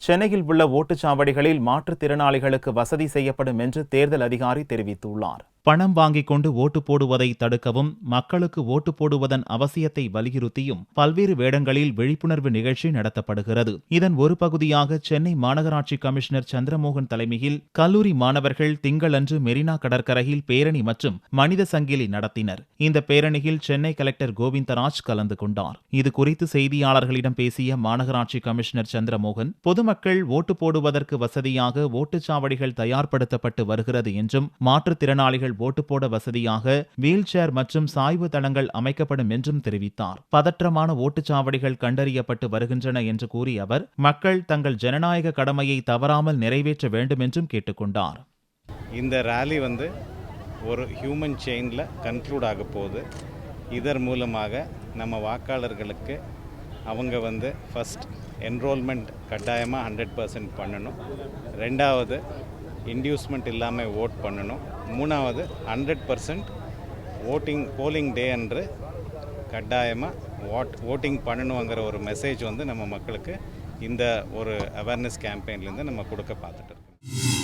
சென்னையில் உள்ள ஓட்டுச்சாவடிகளில் மாற்றுத்திறனாளிகளுக்கு வசதி செய்யப்படும் என்று தேர்தல் அதிகாரி தெரிவித்துள்ளார். பணம் வாங்கிக் கொண்டு ஓட்டு போடுவதை தடுக்கவும் மக்களுக்கு ஓட்டு போடுவதன் அவசியத்தை வலியுறுத்தியும் பல்வேறு வேடங்களில் விழிப்புணர்வு நிகழ்ச்சி நடத்தப்படுகிறது. இதன் ஒரு பகுதியாக சென்னை மாநகராட்சி கமிஷனர் சந்திரமோகன் தலைமையில் கல்லூரி மாணவர்கள் திங்களன்று மெரினா கடற்கரையில் பேரணி மற்றும் மனித சங்கிலி நடத்தினர். இந்த பேரணியில் சென்னை கலெக்டர் கோவிந்தராஜ் கலந்து கொண்டார். இதுகுறித்து செய்தியாளர்களிடம் பேசிய மாநகராட்சி கமிஷனர் சந்திரமோகன், பொதுமக்கள் ஓட்டு போடுவதற்கு வசதியாக ஓட்டுச்சாவடிகள் தயார்படுத்தப்பட்டு வருகிறது என்றும், மாற்றுத்திறனாளிகள் ஓட்டு போட வசதியாக வீல் சேர் மற்றும் சாய்வு தளங்கள் அமைக்கப்படும் என்றும் தெரிவித்தார். பதற்றமான ஓட்டுச்சாவடிகள் கண்டறியப்பட்டு வருகின்றன என்று கூறிய அவர், மக்கள் தங்கள் ஜனநாயக கடமையை தவறாமல் நிறைவேற்ற வேண்டும் என்றும் கேட்டுக்கொண்டார். இந்த ரேலி ஒரு ஹியூமன் செயினில் கன்க்ளூட் ஆக போகுது. இதன் மூலமாக நம்ம வாக்காளர்களுக்கு அவங்க ஃபர்ஸ்ட் என்ரோல்மெண்ட் கட்டாயமாக 100% பண்ணணும். ரெண்டாவது இன்டியூஸ்மெண்ட் இல்லாமல் ஓட் பண்ணணும். மூணாவது 100% போலிங் டே அன்று கட்டாயமாக ஓட்டிங் பண்ணணுங்கிற ஒரு மெசேஜ் நம்ம மக்களுக்கு இந்த ஒரு அவேர்னஸ் கேம்பெயின்லேருந்து நம்ம கொடுக்க பார்த்துட்டு இருக்கோம்.